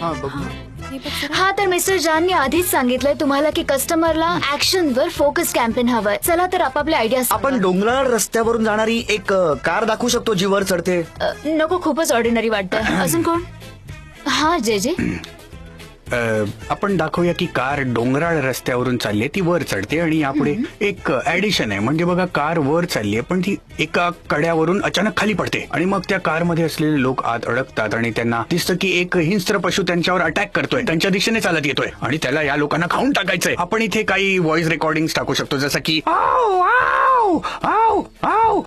हा बघ ना. हा तर मिस्टर जाननी आधीच सांगितलंय तुम्हाला की कस्टमरला ऍक्शन वर फोकस कॅम्पेन हवंय. चला तर आपापले आयडिया आपण डोंगराळ रस्त्यावरून जाणारी एक कार दाखवू शकतो जी वर चढते. नको, खूपच ऑर्डिनरी वाटतंय. अजून कोण? हा जे जे आपण दाखवूया की कार डोंगराळ रस्त्यावरून चालली ती वर चढते आणि यापुढे एक ऍडिशन आहे. म्हणजे बघा कार वर चालली आहे पण ती एका कड्यावरून अचानक खाली पडते आणि मग त्या कार मध्ये असलेले लोक आत अडकतात आणि त्यांना दिसतं की एक हिंस्त्र पशु त्यांच्यावर अटॅक करतोय, त्यांच्या दिशेने चालत येतोय आणि त्याला या लोकांना खाऊन टाकायचंय. आपण इथे काही व्हॉइस रेकॉर्डिंग टाकू शकतो जसं की आव आव आव आव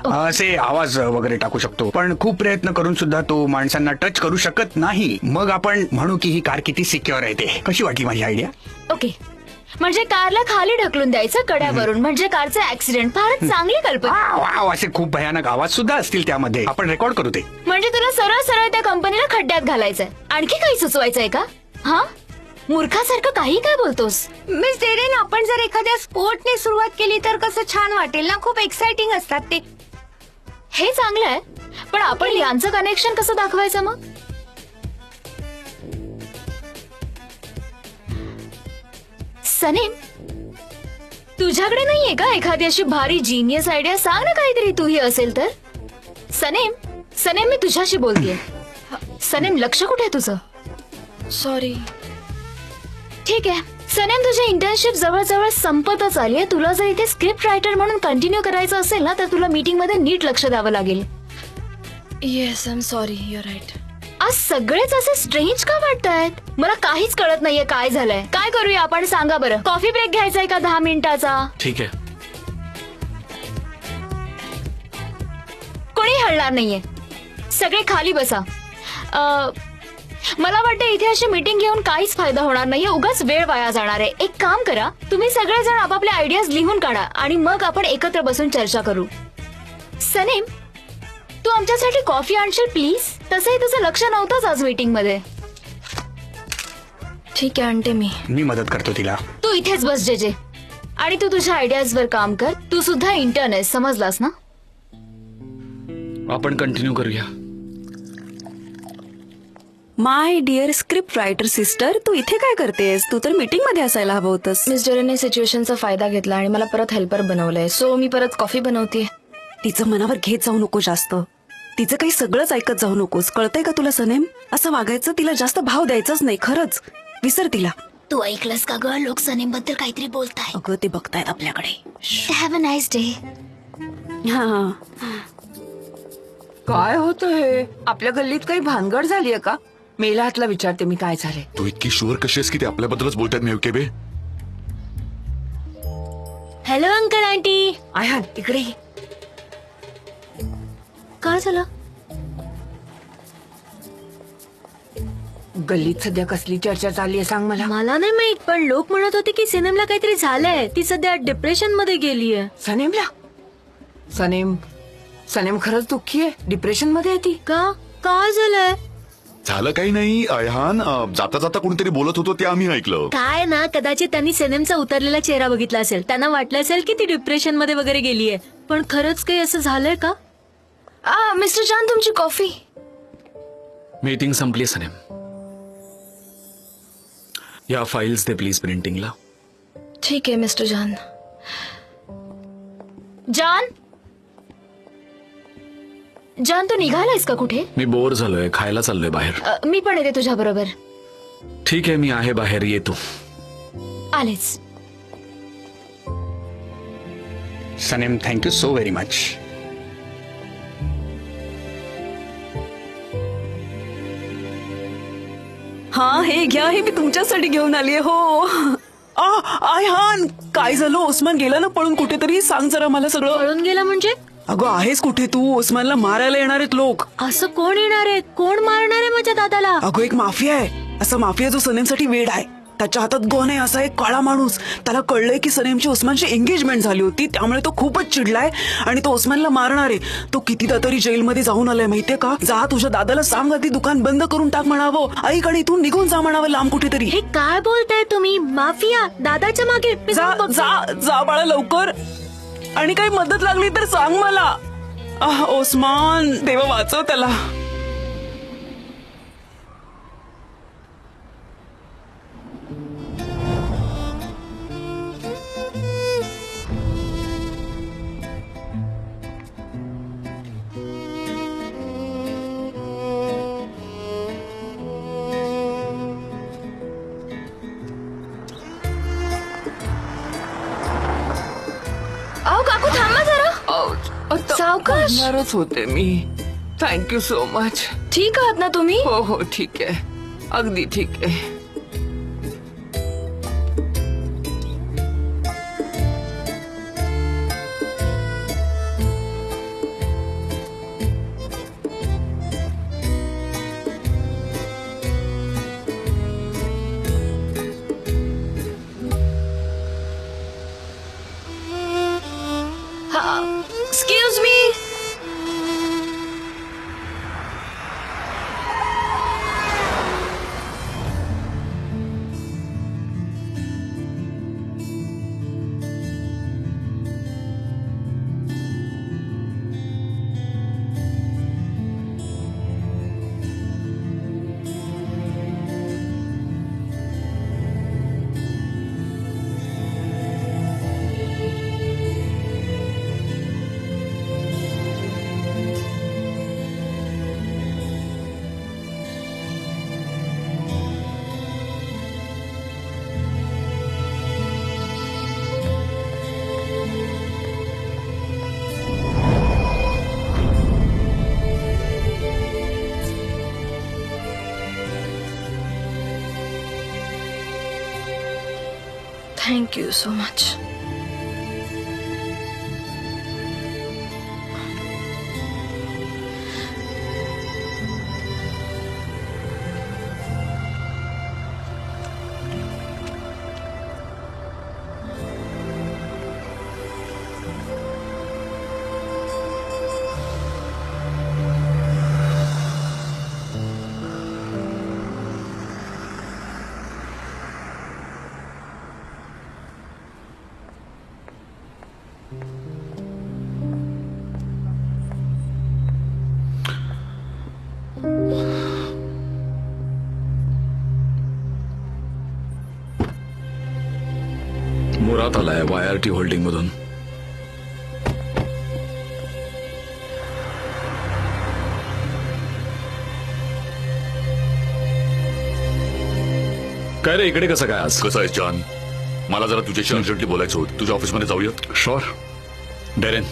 असे आवाज वगैरे टाकू शकतो. पण खूप प्रयत्न करून सुद्धा तो माणसांना टच करू शकत नाही. मग आपण म्हणू की ही कार किती सिक्युअर आहे ते. कशी वाटली माझी आयडिया? ओके, म्हणजे कारला खाली ढकलून द्यायचं कड्यावरून, म्हणजे कारचा ऍक्सिडेंट. फारच चांगली कल्पना. वाव, असे खूप भयानक आवाज सुद्धा असतील त्यामध्ये. आपण रेकॉर्ड करू ते. म्हणजे तुला सरळ सरळ त्या कंपनीला खड्ड्यात घालायचंय. आणखी काही सुचवायचंय का? हा, मूर्खासारखं काही काय बोलतोस? मिस डेरेन, आपण जर एखाद्या स्पोर्टने सुरुवात केली तर कसं छान वाटेल ना. खूप एक्साइटिंग असतात ते. हे चांगलं आहे, पण आपण यांचं कनेक्शन कसं दाखवायचं मग? सनीम, तुझ्याकडे नाहीये का एखादी अशी भारी जीनियस आयडिया? सांग ना काहीतरी, तूही असेल तर. सनीम, सनीम, मी तुझ्याशी बोलतेय. सनीम, लक्ष कुठे आहे तुझं? सॉरी. ठीक आहे सनीम, तुझी इंटर्नशिप जवळजवळ संपतच आली आहे. तुला जर इथे स्क्रिप्ट रायटर म्हणून कंटिन्यू करायचं असेल ना तर तुला मीटिंग मध्ये नीट लक्ष द्यावं लागेल. Yes, I am sorry, you are right. आज सगळेच असे स्ट्रेंज का वाटतायत? मला काहीच कळत नाहीये काय झालंय. काय करूया आपण, सांगा बरं. कॉफी ब्रेक घ्यायचा आहे का 10 मिनिटाचा? ठीक आहे. कोणी हलणार नाहीये, सगळे खाली बसा. मला वाटतं इथे अशी मीटिंग घेऊन काहीच फायदा होणार नाहीये, उगाच वेळ वाया जाणार आहे. एक काम करा, तुम्ही सगळेजण आपापले आयडियाज लिहून काढा आणि मग आपण एकत्र बसून चर्चा करू. सनीम, तू आमच्यासाठी कॉफी आणशील प्लीज? तसंही तुझं लक्ष नव्हतंच आज मीटिंग मध्ये. ठीक आहे, आणते मी मदत करतो तिला. तू इथेच बस जे जे, आणि तू तुझ्या आयडियाज वर काम कर. तू सुद्धा इंटर्न आहेस, समजलास ना? आपण कंटिन्यू करूया. My dear script writer sister, तू इथे काय करतेस? तू तर मीटिंग मध्ये असायला हवं होतंस. मिस डेरेनने सिच्युएशनचा फायदा घेतला आणि मला परत हेल्पर बनवलंय, सो मी परत कॉफी बनवते. तिचं मनावर घेत जाऊ नको जास्त. तिचं काही सगळंच ऐकत जाऊ नकोस, कळतंय का तुला सनेम? असं वागायचं, तिला जास्त भाव द्यायचाच नाही. खरंच विसर तिला. तू ऐकलंस का ग, लोक सनीम बद्दल काहीतरी बोलताय. अगं ते बघतायत आपल्याकडे. Have a nice day. हा, काय होतं हे? आपल्या गल्लीत काही भानगड झालीये का? मेला हातला विचारते मी काय झाले. तू इतकी शुअर कशी आहेस की ते आपल्याबद्दलच बोलतात मेवके बे? Hello uncle aunty. आयहान, इकडे ये. काय झालं? गल्लीत सध्या कसली चर्चा चालली आहे सांग मला. मला नाही माहित, पण लोक म्हणत होते की सनीमला काहीतरी झालंय. ती सध्या डिप्रेशन मध्ये गेलीये. सनेमला? सनेम खरंच दुःखी आहे, डिप्रेशन मध्ये आहे ती. का? काय झालंय? झालं काही नाही अयहान, जाता जाता कोणीतरी बोलत होतो ते आम्ही ऐकलं. काय ना, कदाचित त्यांनी सनीमचा उतरलेला चेहरा बघितला असेल. त्यांना वाटलं असेल की ती डिप्रेशन मध्ये वगैरे गेलीये. पण खरंच काही असं झालंय का? मिस्टर जान, तुमची कॉफी. मीटिंग संपली सनेम. या फाईल्स दे प्लीज प्रिंटिंगला. ठीक आहे मिस्टर जान. जान, जान, तू निघालायस का कुठे? मी बोर झालोय, खायला चाललोय बाहेर. मी पण येते तुझ्या बरोबर. ठीक आहे, मी आहे बाहेर, येतो. आलेच. सनेम, थँक्यू सो व्हेरी मच. हा, हे घ्या, हे मी तुमच्यासाठी घेऊन आलीये. हो. आयहान, काय झालं? ओस्मान गेला ना पळून कुठेतरी? सांग जरा मला सगळं. पळून गेला म्हणजे? अगं आहेस कुठे तू? ओस्मानला मारायला येणार आहेत लोक. असं कोण येणार आहे? कोण मारणार आहे माझ्या दादाला? अगं एक माफिया आहे, असा माफिया जो सनेमसाठी वेड आहे. त्याच्या हातात गन आहे, असा एक काळा माणूस. त्याला कळलंय की सनेमची ओस्मानची एंगेजमेंट झाली होती, त्यामुळे तो खूपच चिडलाय आणि तो ओस्मानला मारणार आहे. तो कितीदा तरी जेलमध्ये जाऊन आलाय माहितीये का? जा तुझ्या दादाला सांग, ती दुकान बंद करून टाक म्हणावं. आईकडे इथून निघून जा म्हणावं लांब कुठेतरी. हे काय बोलताय तुम्ही? माफिया दादाच्या मागे? जा जा जा बाळा, लवकर. आणि काही मदत लागली तर सांग मला. ओस्मान, देवा वाचव त्याला. सावकाश. करणारच होते मी. Thank you so much. ठीक आहात ना तुम्ही? हो हो ठीक आहे, अगदी ठीक आहे. Excuse me. Thank you so much. मुरात आलाय YRT होल्डिंग मधून. काय रे, इकडे कसं काय आज? कसं आहेस जॉन? मला जरा तुझ्याशी अर्जंटली बोलायचं होतं. तुझ्या ऑफिसमध्ये जाऊया? शुअर. डेरेन,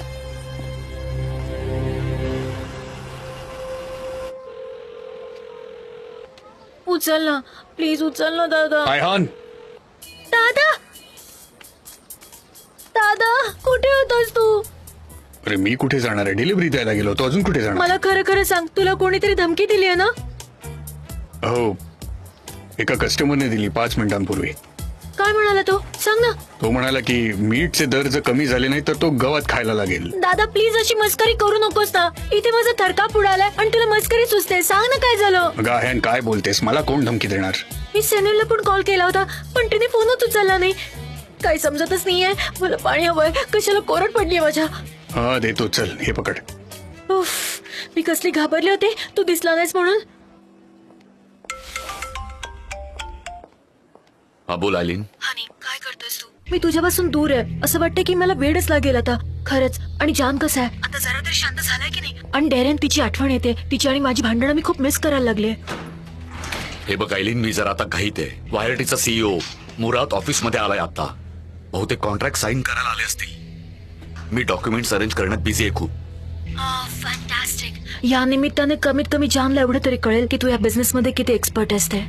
उचल ना प्लीज, उचल ना दादा. आयहान, दादा दादा कुठे होतास तू? अरे मी कुठे जाणार आहे? डिलिव्हरी द्यायला गेलो होतो. अजून कुठे जाणार? मला खरं खरं सांग, तुला कोणीतरी धमकी दिली आहे ना? हो, एका कस्टमरने दिली 5 मिनिटांपूर्वी. काय म्हणाला तो? सांग ना. तो म्हणाला की मीठचे दर जर कमी झाले नाही तर तो गवत खायला लागेल. दादा प्लीज अशी मस्करी करू नकोस ना. इथे माझा थरकाप उडालाय आणि तुला मस्करी सुचते. सांग ना काय झालं. अगं आयहान, काय बोलतेस? मला कोण धमकी देणार? मी सनीलला पण कॉल केला होता पण तिने फोनच उचलला नाही. काही समजतच नाहीये. मला पाणी हवंय. कशाला कोरड पडलीये माझ्या. हा देतो, चल हे पकड. उफ, मी कसली घाबरले होते तू दिसला नाहीस म्हणून. हा बोल आयलीन. हानी, काय करतोस तू? मी तुझ्यापासून दूर आहे. असं वाटतं की मला वेडच लागेल आता खरंच. आणि जान कसा आहे आता? जरा तरी शांत झालाय की नाही? आणि डेरेन, तिची आठवण येते. तिची आणि माझी भांडणं मी खूप मिस करायला लागले. हे बघ आयलीन, मी जर आता घाईत आहे. वायरटीचा सीईओ मुराद ऑफिसमध्ये आलाय आता. बहुतेक कॉन्ट्रॅक्ट साईन करायला आले असतील. मी डॉक्युमेंट्स अरेंज करण्यात बिझी आहे खूप. फॅन्टॅस्टिक. या निमित्ताने कमीत कमी जानला एवढं तरी कळेल की तू या बिझनेस मध्ये किती एक्सपर्ट असते.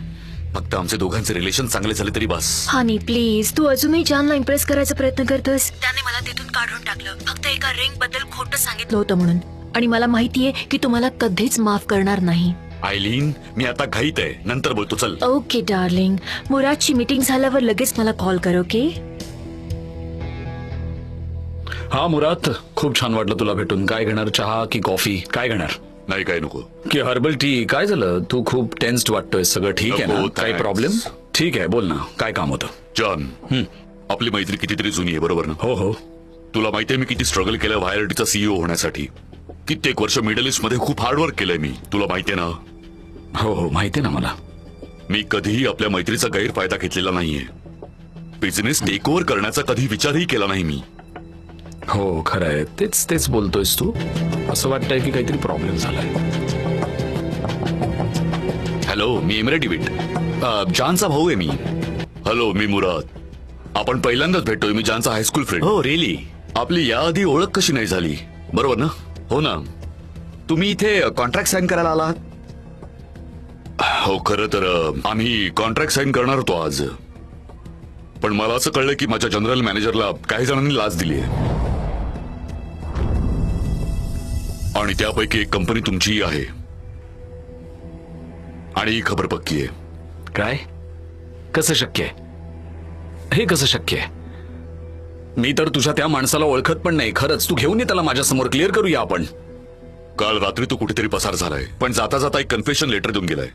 फक्त आमचे दोघांचे रिलेशन चांगले झाले तरी बस. हानी प्लीज, तू अजूनही जानला इम्प्रेस करायचा प्रयत्न करतोस. त्याने मला तिथून काढून टाकलं फक्त एका रिंग बद्दल खोटं सांगितलं होतं म्हणून. आणि मला माहितीये की तू मला कधीच माफ करणार नाही. आयलीन, मी आता घाईत आहे. नंतर बोलतो, चल. Okay darling. मुरादची मीटिंग झाल्यावर लगेच मला कॉल कर. ओके. हा मुराद, खूप छान वाटलं तुला भेटून. काय घेणार, चहा की कॉफी? काय घेणार? नाही काय नको. की हर्बल टी? काय झालं, तू खूप टेन्स्ड वाटतोय. सगळं ठीक आहे ना? नको, काही thanks. प्रॉब्लेम? ठीक आहे, बोल ना, काय काम होतं? जॉन, आपली मैत्री कितीतरी जुनी आहे, बरोबर ना? हो हो. तुला माहितीये मी किती स्ट्रगल केलं वायरटीचा सीईओ होण्यासाठी. कित्येक वर्ष मिडल ईस्ट मध्ये खूप हार्डवर्क केलंय मी. तुला माहितीये ना? हो हो, माहिती आहे ना मला. मी कधीही आपल्या मैत्रीचा गैरफायदा घेतलेला नाहीये. बिझनेस टेक ओव्हर करण्याचा कधी विचारही केला नाही मी. हो खरं आहे, तेच तेच बोलतोयस तू. असं वाटतंय की काहीतरी प्रॉब्लेम झालाय. हॅलो, मी एमरे डिविट, जानचा भाऊ आहे मी. हॅलो, मी मुराद. आपण पहिल्यांदाच भेटतोय. मी जानचा हायस्कूल फ्रेंड. हो रिली? आपली याआधी ओळख कशी नाही झाली, बरोबर ना? हो ना, तुम्ही इथे कॉन्ट्रॅक्ट साईन करायला आलात? हो, खरं तर आम्ही कॉन्ट्रॅक्ट साईन करणार होतो आज, पण मला असं कळलं की माझ्या जनरल मॅनेजरला काही जणांनी लाच दिली आहे आणि त्यापैकी एक कंपनी तुमचीही आहे आणि ही खबर पक्की आहे. काय? कसं शक्य आहे हे? कसं शक्य आहे? मी तर तुझ्या त्या माणसाला ओळखत पण नाही. खरंच तू घेऊन ये त्याला माझ्या समोर, क्लिअर करूया आपण. काल रात्री तो कुठेतरी पसार झालाय, पण जाता जाता एक कन्फेशन लेटर देऊन गेलाय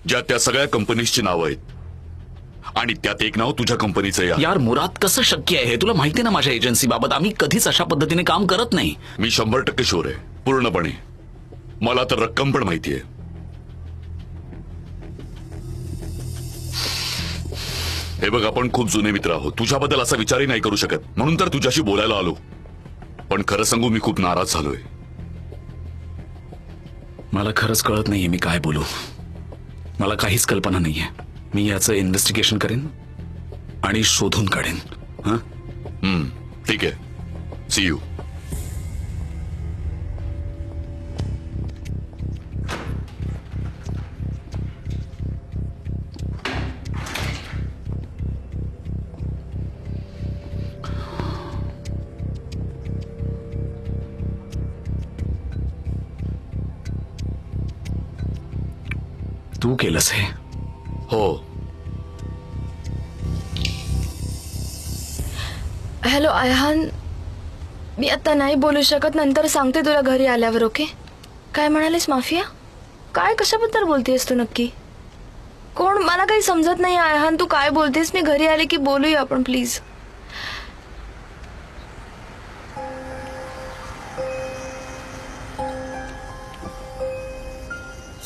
ज्यात त्या सगळ्या कंपनीजची नावं आहेत आणि त्यात एक नाव तुझ्या कंपनीचं आहे. यार मुराद, कसं शक्य आहे हे? तुला माहिती ना माझ्या एजन्सी बाबत आम्ही कधीच अशा पद्धतीने काम करत नाही. मी 100% शुअर आहे, पूर्णपणे. मला तर रक्कम पण माहितीये. हे बघ, आपण खूप जुने मित्र आहोत. तुझ्याबद्दल असा विचारही नाही करू शकत, म्हणून तर तुझ्याशी बोलायला आलो. पण खरं सांगू, मी खूप नाराज झालोय. मला खरंच कळत नाहीये मी काय बोलू. मला काहीच कल्पना नाहीये. मी याचं इन्व्हेस्टिगेशन करेन आणि शोधून काढेन. ठीक आहे, सी यू. तू केलंस हे? हो. हॅलो आयहान, मी आता नाही बोलू शकत, नंतर सांगते तुला घरी आल्यावर. ओके? काय म्हणालीस माफिया? काय कशाबद्दल बोलतेस तू नक्की? कोण? मला काही समजत नाही आयहान, तू काय बोलतेस? मी घरी आले की बोलूया आपण, प्लीज.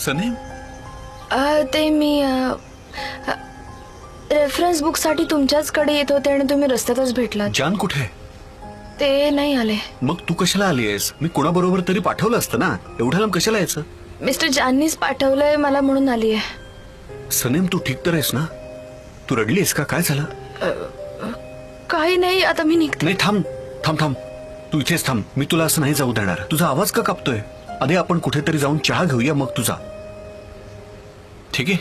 सनेम, ते मी रेफरन्स बुकसाठी तुमच्याचकडे येत होते आणि तुम्ही रस्त्यातच भेटलात. जान कुठे? ते नाही आले. मग तू कशाला आली आहेस? मी कोणाबरोबर तरी पाठवलं असतं ना, एवढ्या लांब कशाला यायचं? मिस्टर जाननीच पाठवलंय मला म्हणून आली आहे. सनेम, तू ठीक तर आहेस ना? तू रडलीस का? काय झालं? काही नाही, आता मी निघते. नाही, थांब थांब थांब, तू इथेच थांब. मी तुला असं नाही जाऊ देणार. तुझा आवाज का कापतोय? आधी आपण कुठेतरी जाऊन चहा घेऊया, मग तुझा. ठीक आहे?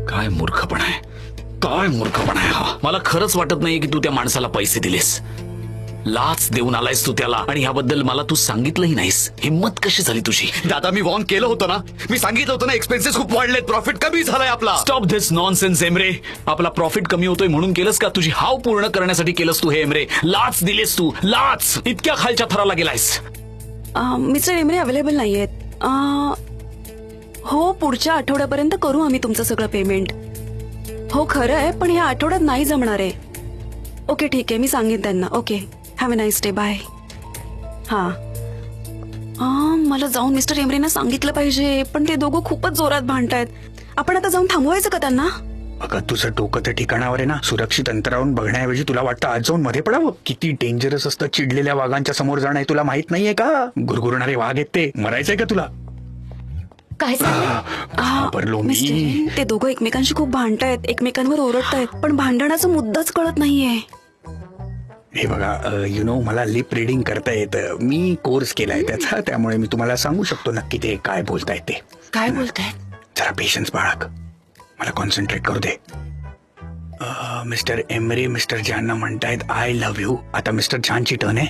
काय मूर्खपणा आहे, काय मूर्खपणा आहे हा. मला खरंच वाटत नाहीये की तू त्या माणसाला पैसे दिलेस. लाच देऊन आलायस तू त्याला आणि ह्याबद्दल मला तू सांगितलंही नाहीस. हिम्मत कशी झाली तुझी? दादा, मी वॉर्न केलं होतं ना. मी सांगितलं होतं ना, एक्सपेन्सेस खूप वाढलेत, प्रॉफिट कमी झालाय आपला. Stop this nonsense Emre. आपला प्रॉफिट कमी होतोय म्हणून केलंस का? तुझी हाव पूर्ण करण्यासाठी केलंस तू हे एमरे. लाच दिलेस तू, लाच. इतक्या खालच्या थराला गेलायस. मिस्टर एमरे अवेलेबल नाहीयेत. हो, पुढच्या आठवड्यापर्यंत करू आम्ही तुमचं सगळं पेमेंट. हो खरं आहे, पण ह्या आठवड्यात नाही जमणार आहे. ओके ठीक आहे, मी सांगेन त्यांना. Okay, have a nice day, bye. हां, मला जाऊन मिस्टर एमरेना सांगितलं पाहिजे, पण ते दोघं खूपच जोरात भांडतायत. आपण आता जाऊन थांबवायचं का त्यांना? अगं, तुझं डोकं त्या ठिकाणावर आहे ना. सुरक्षित अंतरावरून बघण्याऐवजी तुला वाटतं आज जाऊन मध्ये पडावं? किती डेंजरस असतं चिडलेल्या वाघांच्या समोर जाणं, हे तुला माहित नाहीये का? गुरगुरणारे वाघ आहेत ते. मरायचंय का तुला? काय सांगितलं? घाबरलो मी. मिस्टर, ते दोघं एकमेकांशी खूप भांडतायत, एकमेकांवर ओरडतायत, पण भांडणाचा मुद्दाच कळत नाहीये. हे बघा, मला लिप रिडिंग करता येतं. मी कोर्स केलाय त्याचा, त्यामुळे मी तुम्हाला सांगू शकतो नक्की ते काय बोलतायत ते. काय बोलताय? जरा पेशन्स बाळग, मला कॉन्सन्ट्रेट करू दे. मिस्टर एमरे मिस्टर जानना म्हणतायत आय लव्ह यू. आता मिस्टर जानची टर्न आहे.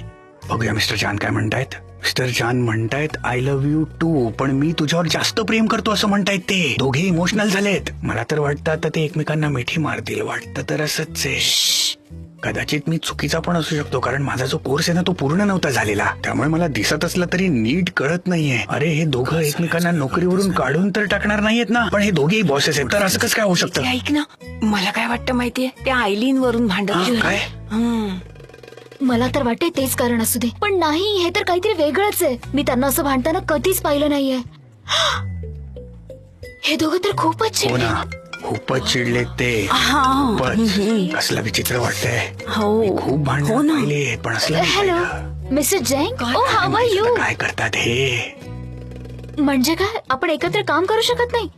बघूया मिस्टर जान काय म्हणतायत. मिस्टर जान म्हणतायत आय लव्ह यू टू, पण मी तुझ्यावर जास्त प्रेम करतो असं म्हणतायत ते. दोघे इमोशनल झालेत. मला तर वाटतं आता ते एकमेकांना मिठी मारतील. वाटतं तर असंच आहे. कदाचित मी चुकीचा पण असू शकतो, कारण माझा जो कोर्स आहे ना तो पूर्ण नव्हता झालेला, त्यामुळे मला दिसत असलं तरी नीट कळत नाहीये. अरे, हे दोघं एकमेकांना नोकरीवरून काढून तर टाकणार नाहीयेत ना, पण हे दोघेही बॉसेस आहेत, तर असं कसं काय होऊ शकतं? ऐक ना, मला काय वाटतं माहितीये, त्या आयलीन वरून भांडत काय? मला तर वाटते तेच कारण असू दे, पण नाही, हे तर काहीतरी वेगळंच आहे. मी त्यांना असं भांडताना कधीच पाहिलं नाहीये. हे दोघं तर खूपच हो चिडले. ना, खूपच चिडलेत ते. कसलं विचित्र वाटतंय. हो, खूप भांडण पाहिले, पण असलं नाही हॅलो पाहिलं. Mister Jain. Oh how are you? काय करतात हे? म्हणजे काय, आपण एकत्र काम करू शकत नाही?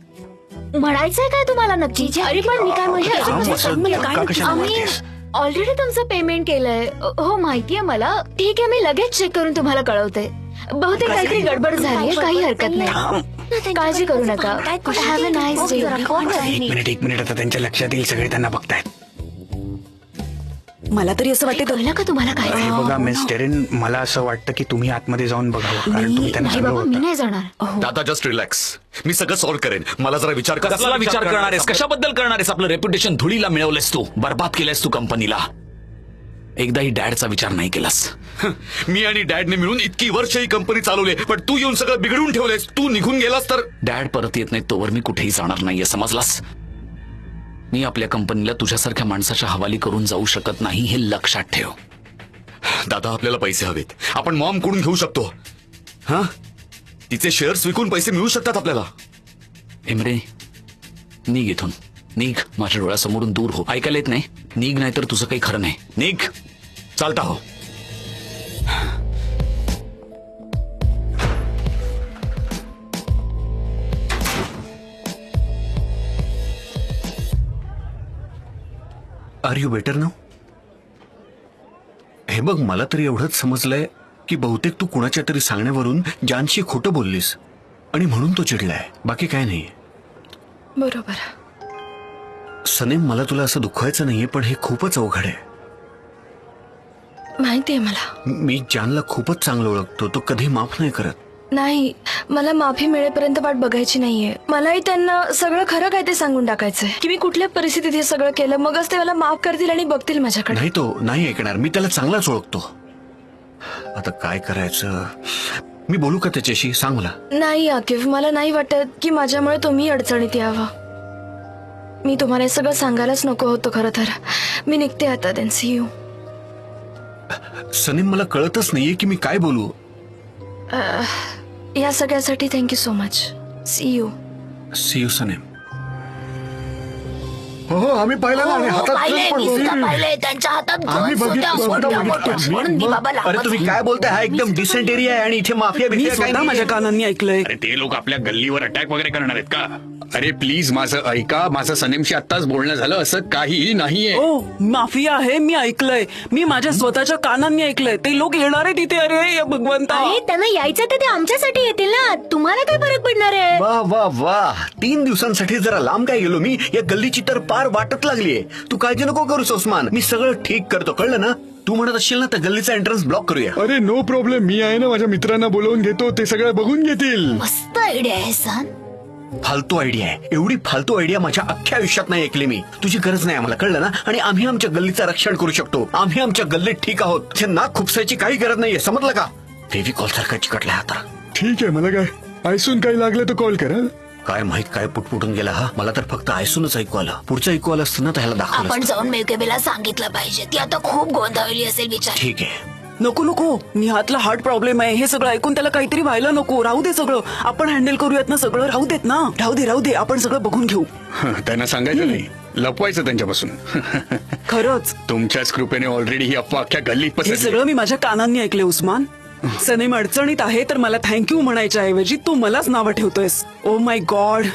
म्हणायचंय काय तुम्हाला नक्की? अरे पण मी काय थांब, म्हणजे असं मला धक्का काय कशाला आम्ही मारतेस? ऑलरेडी तुमचं पेमेंट केलंय. हो माहितीये मला. ठीक आहे, मी लगेच चेक करून तुम्हाला कळवते. बहुतेक काहीतरी गडबड झालीये. काही हरकत नाही, काळजी करू नका. Have a nice day. एक मिनिट आता त्यांच्या लक्षात येईल, सगळे त्यांना बघतायत. मला तरी असं वाटतं कळलं का तुम्हाला काय हे बघा मिस टेरेन, मला असं वाटतं की तुम्ही आतमध्ये जाऊन बघावं, कारण तुम्ही त्यांना नाही सगळं बाबा, मी ओळखता. नाही जाणार. दादा जस्ट रिलॅक्स, मी सगळं सॉल्व्ह करेन. मला जरा विचार कर. कसला विचार करणार आहेस? कशाबद्दल करणार आहेस? आपलं रेप्युटेशन धुळीला मिळवलंस तू, बर्बाद केलंस तू कंपनीला. एकदाही डॅडचा विचार नाही केलास. मी आणि डॅडने मिळून इतकी वर्ष ही कंपनी चालवली, पण तू येऊन सगळं बिघडून ठेवलेस. तू निघून गेलास तर डॅड परत येत नाही तोवर मी कुठेही जाणार नाहीये, समजलास? मी आपल्या कंपनीला तुझ्यासारख्या माणसाच्या हवाली करून जाऊ शकत नाही, हे लक्षात ठेव. दादा, आपल्याला पैसे हवेत. आपण मॉम कडून घेऊ शकतो. हा, तिचे शेअर्स विकून पैसे मिळू शकतात आपल्याला. एमरे, निघ इथून, निघ. माझ्या डोळ्यासमोरून दूर हो. ऐकायला येत नाही? निघ, नाही तर तुझं काही खरं नाही. निघ. चालता हो. Are you better now? हे बघ, मला तरी एवढंच समजलंय की बहुतेक तू कुणाच्या तरी सांगण्यावरून जानशी खोटं बोललीस आणि म्हणून तो चिडलाय. बाकी काय नाही. बरोबर. सनेम, मला तुला असं दुखवायचं नाहीये, पण हे खूपच अवघड आहे. माहितीये मला. मी जानला खूपच चांगलं ओळखतो. तो कधी माफ नाही करत. नाही, मला माफी मिळेपर्यंत वाट बघायची नाहीये. मलाही त्यांना सगळं खरं काय ते सांगून टाकायचंय की मी कुठल्या परिस्थितीत हे सगळं केलं. मगच ते मला माफ करतील आणि बघतील माझ्याकडे. नाही, तो नाही ऐकणार. मी त्याला चांगलाच ओळखतो. आता काय करायचं? मी बोलू का त्याच्याशी? सांग मला. नाही आकिफ, मला नाही वाटत की माझ्यामुळे तुम्ही अडचणीत यावं. मी तुम्हाला हे सगळं सांगायलाच नको होतं खरं तर. मी निघते आता. Then C you. सनीम, मला कळतच नाहीये की मी काय बोलू. या सगळ्यासाठी thank you so much. See you. See you सनीम. हो हो, आम्ही पाहिलं ना आणि हातात त्यांच्या हातात आम्ही अरे तुम्ही काय बोलताय? हा एकदम डिसेंट एरिया आहे आणि इथे माफिया मी बिफिया काय स्वतः नाही. माझ्या कानांनी ऐकलंय. अरे ते लोक आपल्या गल्लीवर अटॅक वगैरे करणार आहेत का? अरे प्लीज माझं ऐका. माझं सनेमशी आत्ताच बोलणं झालं, असं काहीही नाहीये. ओ, माफिया आहे. मी ऐकलंय. मी माझ्या स्वतःच्या कानांनी ऐकलंय. ते लोक येणार आहे तिथे. अरे भगवंता. त्यांना यायचं तर ते आमच्यासाठी येतील ना. तुम्हाला काय फरक पडणार आहे? वा वा वा, 3 दिवसांसाठी जरा लांब काय गेलो मी. या गल्लीची तर पार वाटत लागलीये. तू काळजी नको करूस ओस्मान, मी सगळं ठीक करतो. कळलं ना? तू म्हणत असशील ना तर गल्लीचा एंट्रन्स ब्लॉक करूया. अरे नो प्रॉब्लेम, मी आहे ना. माझ्या मित्रांना बोलवून घेतो, ते सगळं बघून घेतील. मस्त आयडिया आहे सन. फालतू आयडिया आहे. एवढी फालतू आयडिया माझ्या अख्ख्या आयुष्यात नाही ऐकली मी. तुझी गरज नाही आम्हाला, कळलं ना? आणि आम्ही आमच्या गल्लीचं रक्षण करू शकतो. आम्ही आमच्या गल्लीत ठीक आहोत. ते नाक खुपसायची काही गरज नाहीये, समजलं का? फेविकॉल सारखा चिकटलाय हाताला. ठीक आहे, मला काय ऐसून काही लागलं तर कॉल करा. काय माहित काय पुटपुटून गेला हा. मला तर फक्त ऐसूनच ऐकू आलं. पुढचं ऐकू आलं असतं ना तर ह्याला दाखवलं आपण असतं. जाऊन मेकअपला सांगितलं पाहिजे. ती आता खूप गोंधळली असेल बिचारी. ठीक आहे. नको नको, मी हातला हार्ट प्रॉब्लेम आहे. हे सगळं ऐकून त्याला काहीतरी व्हायला नको. राहू दे सगळं. आपण हँडल करूयात ना सगळं. राहू देत ना. राहू दे. आपण सगळं बघून घेऊ. त्यांना सांगायचं नाही, लपवायचं त्यांच्यापासून. खरंच तुमच्याच कृपेने ऑलरेडी ही अफवा अख्ख्या गल्लीत हे पसरली. सगळं मी माझ्या कानांनी ऐकले उस्मान. सनेम अडचणीत आहे तर मला थँक्यू म्हणायच्या ऐवजी तू मलाच नावं ठेवतोयस. Oh my God.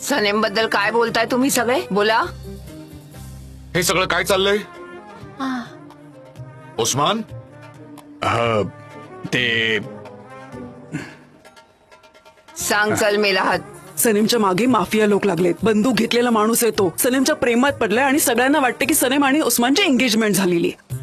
सनेम बद्दल काय बोलताय तुम्ही सगळे? बोला. हे सगळं काय चाललंय ओस्मान? ते सांग चल मेला हात. सनेमच्या मागे माफिया लोक लागलेत. बंदूक घेतलेला माणूस आहे तो. सनेमच्या प्रेमात पडलाय आणि सगळ्यांना वाटतं की सनेम आणि उस्मानची एंगेजमेंट झालेली आहे.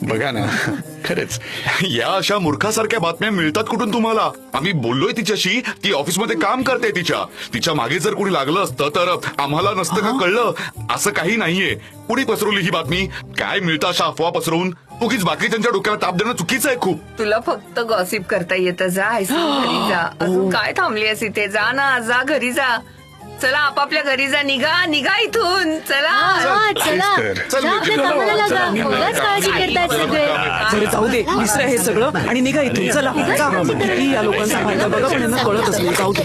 बघा ना, खरंच या अशा मूर्खासारख्या बातम्या मिळतात कुठून तुम्हाला? आम्ही बोललोय तिच्याशी. ती ऑफिसमध्ये काम करते. तिच्या मागे जर कोणी लागलं असतं तर आम्हाला नसतं का कळलं? असं काही नाहीये. कुणी पसरवली ही बातमी? काय मिळतं अशा अफवा पसरवून? उगीच बाकीच्या डोक्याला ताप देणं चुकीचं आहे खूप. तुला फक्त गॉसिप करता येतं. जा ऐसून घरी जा. अजून काय थांबलीस इथे? जा ना, जा घरी जा. चला आपापल्या घरी जा. निघा इथून. चला. चला तर. चल, जा, आपल्या कामाला लागा. उगाच काळजी करतायत सगळे. बरं जाऊ दे. विसरा हे सगळं आणि निघा इथून. चला जा. किती या लोकांचा फायदा बघा, पण यांना कळतच नाही. जाऊ दे.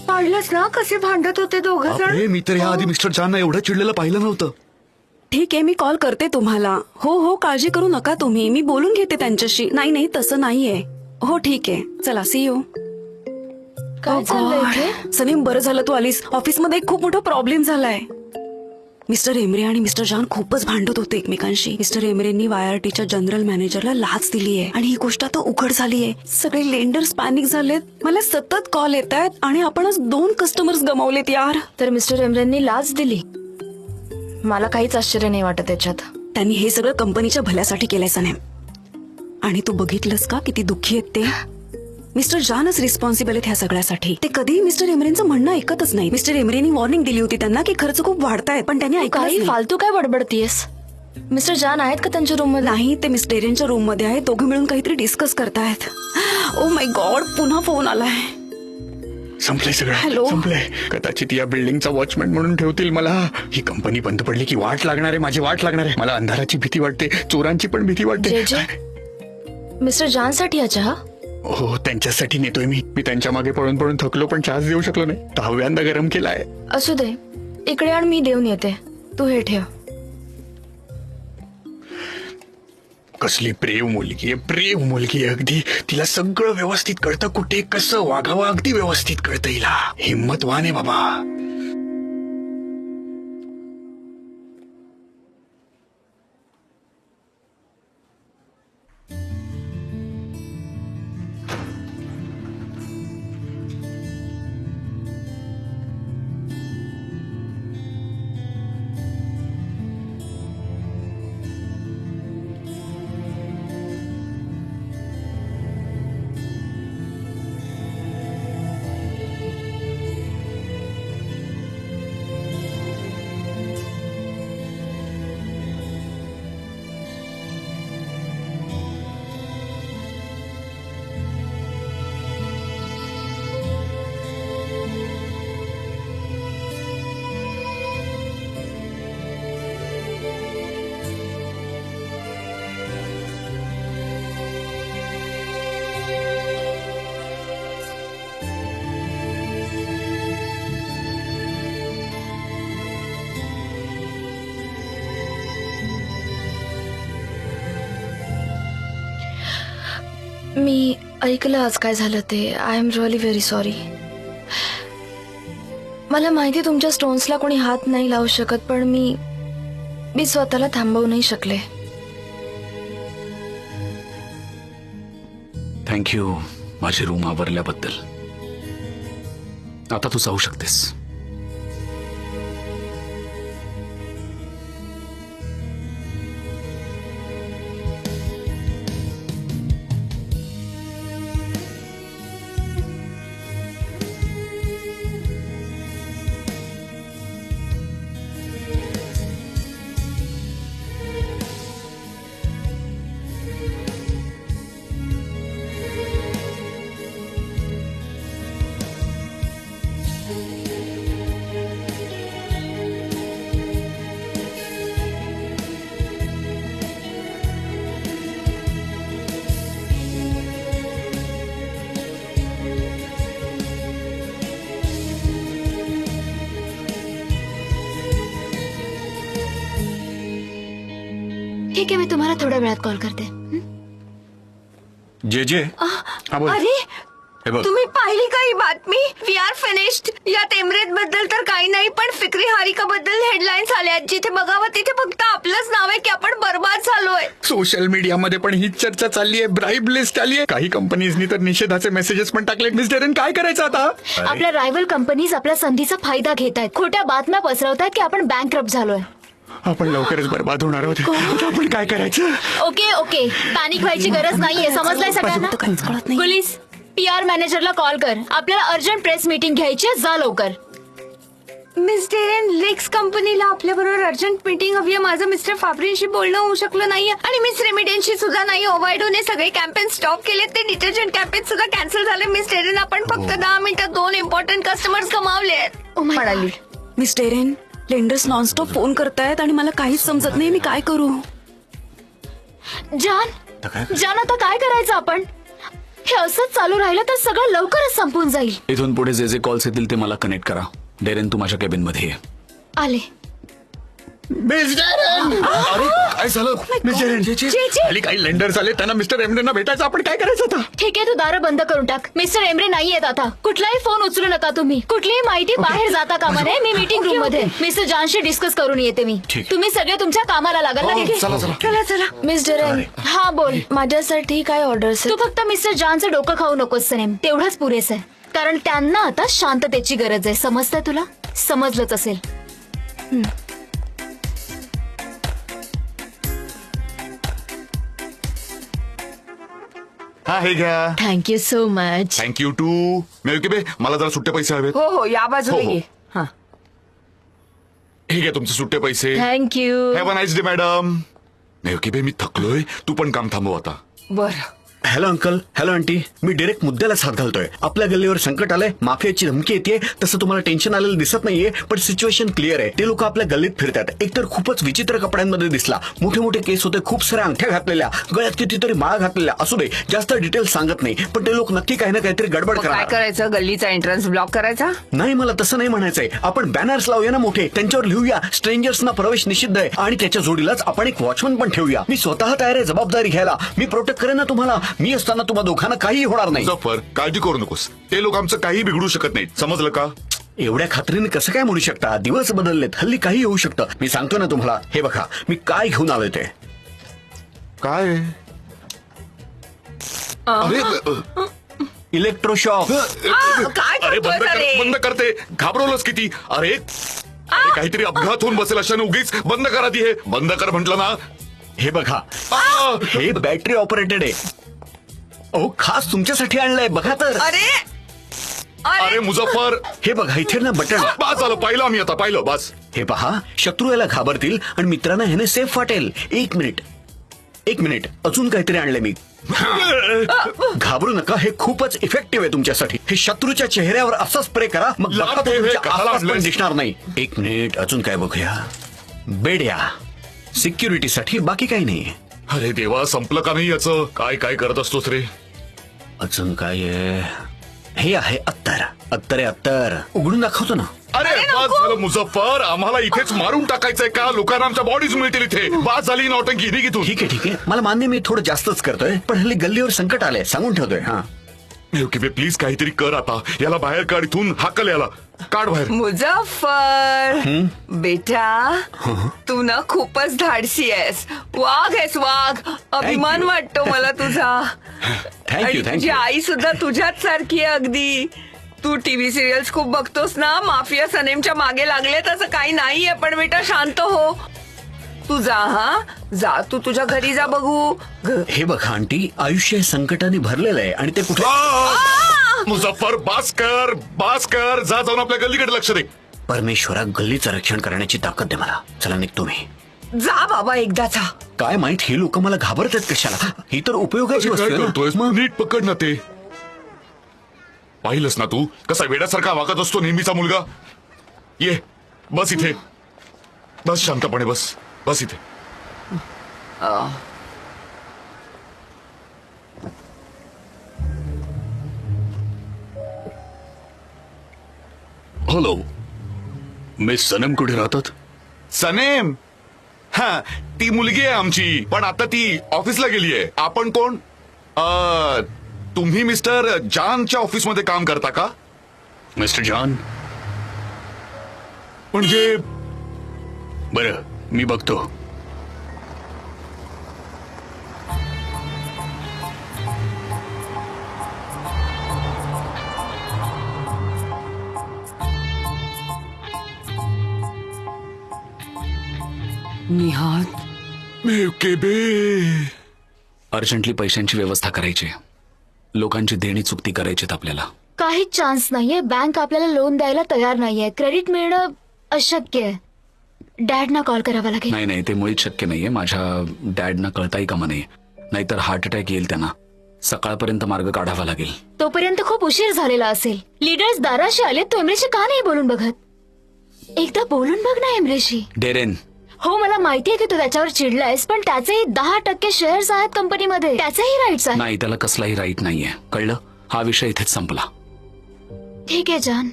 पाहिलंच ना कसे भांडत होते दोघं जण. अरे, मी तर या आधी मिस्टर जानना एवढं चिडलेलं पाहिलं नव्हतं. ठीक आहे, मी कॉल करते तुम्हाला. हो काळजी करू नका तुम्ही, मी बोलून घेते त्यांच्याशी. नाही तसं नाहीये. हो ठीक आहे, चला सी यू. काय चाललंय इथे? सनीम, बरं झालं तू आलीस. ऑफिसमध्ये एक खूप मोठा प्रॉब्लेम झालाय. मिस्टर एमरे आणि मिस्टर जॉन खूपच भांडत होते एकमेकांशी. मिस्टर एमरेंनी YRTच्या जनरल मॅनेजरला लाच दिली आहे आणि ही गोष्ट आता उघड झालीये. सगळे लेंडर्स पॅनिक झालेत. मला सतत कॉल येत आहेत आणि आपणच 2 कस्टमर्स गमावलेत यार. तर मिस्टर एमरेंनी लाच दिली. मला काहीच आश्चर्य नाही वाटत त्याच्यात. त्यांनी हे सगळं कंपनीच्या भल्यासाठी केलंय सनेम. आणि तू बघितलंस का किती दुःखी आहेत ते. मिस्टर जॉनच रिस्पॉन्सिबल आहेत ह्या सगळ्यासाठी. ते कधीही मिस्टर एमरेंचं म्हणणं ऐकतच नाही. मिस्टर एमरेंनी वॉर्निंग दिली होती त्यांना की खर्च खूप वाढतायत, पण त्यांनी ऐकलं काही फालतू काय बडबडतीयस? मिस्टर जॉन आहेत का त्यांच्या रूम मध्ये? नाही, ते मिस्टर एरेनच्या रूम मध्ये आहे. दोघे मिळून काहीतरी डिस्कस करतायत. ओ माय गॉड, पुन्हा फोन आलाय. संपलंय सगळं. हॅलो? संपलंय. कदाचित या बिल्डिंगचा वॉचमॅन म्हणून ठेवतील मला. ही कंपनी बंद पडली की वाट लागणार आहे, माझी वाट लागणार आहे. मला अंधाराची भीती वाटते, चोरांची पण भीती वाटते. जे मिस्टर जॉन साठी हा चहा? हो, त्यांच्यासाठी नेतोय मी. त्यांच्या मागे पळून पळून थकलो, पण चहाच देऊ शकलो नाही. 10व्यांदा गरम केलाय. असू दे, इकडे आण, मी देऊन येते. तू हे ठेव. कसली प्रेव मुलगी आहे, प्रेव मुलगी आहे अगदी. तिला सगळं व्यवस्थित कळतं, कुठे कसं वागावं अगदी व्यवस्थित कळतं हिला. हिम्मतवान आहे बाबा. मी ऐकलं आज काय झालं ते. I am really very sorry. मला माहिती तुमच्या स्टोन्सला कोणी हात नाही लावू शकत, पण मी स्वतःला थांबवू नाही शकले. थँक्यू माझी रूम आवरल्याबद्दल. आता तू जाऊ शकतेस. ठीक आहे, मी तुम्हाला थोड्या वेळात कॉल करते. जे हा बोल. अरे हे बघ, तुम्ही पाहिली का ही बातमी? We are finished. या तेमरेत बद्दल तर काही नाही, पण फिक्री हारिका बद्दल हेडलाईन्स आल्यात. जिथे बघावं तिथे फक्त आपलंच नाव आहे की आपण बर्बाद झालोय. सोशल मीडियामध्ये पण हीच चर्चा चालली आहे. ब्राईब लिस्ट आली आहे. काही कंपनीजनी तर निषेधाचे मेसेजेस पण टाकलेत. मिस डेरेन, काय करायचं आता? आपल्या रायव्हल कंपनीज आपल्या संधीचा फायदा घेत आहेत. खोट्या बातम्या पसरवतात की आपण बँकरप्ट झालोय. आपण लवकरच बर्बाद होणार आहोत. आता आपण काय करायचं? ओके पॅनिक व्हायची गरज नाहीये, समजलंय सगळ्यांना? तर काहीच कळत नाही. पोलीस, PR मॅनेजरला कॉल कर. आपल्याला अर्जंट प्रेस मीटिंग घ्यायची आहे, जा लवकर. मिस डेरेन, लेक्स कंपनीला आपल्या बरोबर अर्जंट मीटिंग हवी आहे. माझं मिस्टर फाब्रिनशी बोलणं होऊ शकलं नाहीये आणि मिस रेमिडेंशी सुद्धा नाही. ओवायडोने सगळे कॅम्पेन स्टॉप केले. ते डिटर्जंट कॅम्पेन सुद्धा कॅन्सल झाले. मिस डेरेन, आपण फक्त 10 मिनिटात 2 इम्पॉर्टंट कस्टमर्स गमावले म्हणाली. Miss Darren, lenders nonstop phone करतायत आणि मला काहीच समजत नाही. मी काय करू? जान आता काय करायचं आपण? हे असंच चालू राहिलं तर सगळं लवकरच संपून जाईल. इथून पुढे जे कॉल्स येतील ते मला कनेक्ट करा. डेरेन, तू माझ्या कॅबिन मध्ये ये. आले. अरे काय झालं खाली काही लेंडर्स आले, त्यांना मिस्टर एमरेना भेटायचं. आपण काय करायचं आता? ठीक आहे, तू दारं बंद करून टाक. मिस्टर एमरे नाहीयेत आता. कुठलाही फोन उचलू नका तुम्ही. कुठलीही माहिती बाहेर जाता कामा नये. मी मीटिंग रूम मध्ये मिस्टर जॉनशी डिस्कस करून येते मी. ठीक. तुम्ही सगळे तुमच्या कामाला लागाल ना. ठीक आहे? चला चला चला चला. मिस डेरेन, हा बोल. माझ्यासाठी काय ऑर्डर्स तू फक्त मिस्टर जॉनचं डोकं खाऊ नकोस सनेम. तेवढंच पुरेस आहे. कारण त्यांना आता शांततेची गरज आहे. समजतंय तुला? समजलंच असेल. हा हे घ्या. Thank you so much. Thank you too. मिळके बे, मला जरा सुट्टे पैसे हवेत. हो हो, या बाजूला हो, हो. ये. हा, हे घ्या तुमचे सुट्टे पैसे. Thank you. Have a nice day madam. मिळके बे, मी थकलोय. तू पण काम थांबव आता. बरं. Hello uncle, hello aunty. मी डायरेक्ट मुद्द्यालाच हात घालतोय. आपल्या गल्लीवर संकट आलंय, माफियाची धमकी येते. तसं तुम्हाला टेन्शन आलेलं दिसत नाहीये, पण सिच्युएशन क्लिअर आहे. ते लोक आपल्या गल्लीत फिरतात. एकतर खूपच विचित्र कपड्यांमध्ये दिसला, मोठे मोठे केस होते, खूप साऱ्या अंगठ्या घातलेल्या, गळ्यात कितीतरी माळा घातलेल्या. असू दे, जास्त डिटेल्स सांगत नाही, पण ते लोक नक्की काही ना काहीतरी गडबड मग काय करणार. करायचं? गल्लीचा एंट्रन्स ब्लॉक करायचा? नाही, मला तसं नाही म्हणायचंय. आपण बॅनर्स लावूया ना मोठे, त्यांच्यावर लिहूया स्ट्रेंजर्सना प्रवेश निषिद्ध आहे. आणि त्याच्या जोडीलाच आपण एक वॉचमन पण ठेवूया. मी स्वतः तयार आहे जबाबदारी घ्यायला. मी प्रोटेक्ट करेन ना तुम्हाला. मी असताना तुम्हाला दोघांना काही होणार नाही. मुझफ्फर, काळजी करू नकोस. ते लोक आमचं काही बिघडू शकत नाहीत, समजलं का? एवढ्या खात्रीने कसं काय म्हणू शकता? दिवस बदललेत, हल्ली काही होऊ शकतं. मी सांगतो ना तुम्हाला. हे बघा, मी काय घेऊन आलोय ते. काय? अरे इलेक्ट्रोशॉक. काय अरे करतोय रे? बंद करते. घाबरवलंच किती. अरे काहीतरी अपघात होऊन बसेल अशाने उगीच बंद करा ती. हे बंद कर म्हटलं ना. हे बघा, आ! हे बॅटरी ऑपरेटेड आहे. ओ, खास तुमच्यासाठी आणलंय, बघा तर. अरे अरे मुझफ्फर, हे बघा, इथे ना बटन. बस झालं. पाहिलं आम्ही आता, पाहिलं बस. हे पहा, शत्रू याला घाबरतील आणि मित्रांना ह्याने सेफ वाटेल. एक मिनिट, अजून काहीतरी आणलंय मी. घाबरू नका, हे खूपच इफेक्टिव्ह आहे तुमच्यासाठी. हे शत्रूच्या चेहऱ्यावर असं स्प्रे करा, मग लांब बघा तो ठेव हे, तुमच्या कशाला आसपास पण आणलंयस? दिसणार नाही. एक मिनिट, अजून काय बघूया. बेड्या सिक्युरिटीसाठी, बाकी काही नाही. अरे देवा, संपलं का नाही याचं? काय काय करत असतोस रे? अजून काय आहे? हे आहे अत्तर. उघडून दाखवतो ना. अरे बस झालं मुझफ्फर, आम्हाला इथेच मारून टाकायचंय का? लोकांना आमच्या बॉडीज मिळतील इथे. बस झाली नौटंकी, निघ इथून. ठीक आहे, मला मान्य, मी थोडं जास्तच करतोय, पण हल्ली गल्लीवर संकट आलंय, सांगून ठेवतोय. हा, ओके, प्लीज काहीतरी कर आता. याला बाहेर काढ इथून. हाकल याला, काढ बाहेर. मुझफ्फर बेटा, तू ना खूपच धाडसी आहेस. वाघ. अभिमान वाटतो मला तुझा. आणि थँक्यू. तुझी आई सुद्धा तुझ्याच सारखी आहे अगदी. तू टीव्ही सिरियल्स खूप बघतोस ना. माफिया सनेमच्या मागे लागले तसं काही नाहीये. पण बेटा शांत हो. तू जा, तू तुझ्या घरी जा. बघू. हे बघा आंटी, आयुष्य संकटाने भरलेलं आहे आणि ते कुठे. मुझफ्फर, बास कर. जा, जाऊन आपल्या गल्लीकडे लक्ष दे. परमेश्वरा, गल्लीचं रक्षण करण्याची ताकद दे मला. चला निघतो मी. जा बाबा एकदाचा. काय माहित ही लोक मला घाबरतात कशाला? ही तर उपयोगाची काय वस्तू आहे करतोयस? ना. नीट पकड ना ते. पाहिलंस ना तू कसा वेड्यासारखा वागत असतो नेहमीचा मुलगा. ये बस इथे. बस शांतपणे बस इथे. हॅलो, मिस सनम कुठे राहतात? सनेम, हा ती मुलगी आहे आमची, पण आता ती ऑफिसला गेली आहे. आपण कोण? तुम्ही मिस्टर जॉनच्या ऑफिसमध्ये काम करता का? Mister John? म्हणजे बरं, मी बघतो. निहात, अर्जंटली पैशांची व्यवस्था करायची. लोकांची देणी चुकती करायचीत आपल्याला. काही चान्स नाहीये. बँक आपल्याला लोन द्यायला तयार नाहीये. क्रेडिट मिळणं अशक्य आहे. डॅडना कॉल करावा लागेल. नाही, ते मुळीच शक्य नाहीये. माझ्या डॅडना कळताही कामा नये, नाहीतर हार्ट अटॅक येईल त्यांना. सकाळपर्यंत मार्ग काढावा लागेल. तोपर्यंत खूप उशीर झालेला असेल. लीडर्स दाराशी आले. तो एमरेशी का नाही बोलून बघत? एकदा बोलून बघ ना एमरेशी. डेरेन, हो, मला माहितीये की तू त्याच्यावर चिडलायस, पण त्याचेही 10% शेअर्स आहेत कंपनीमध्ये. त्याचेही राईट्स आहेत. नाही, त्याला कसलाही राईट नाहीये. कळलं? हा विषय इथेच संपला. ठीक आहे जॉन,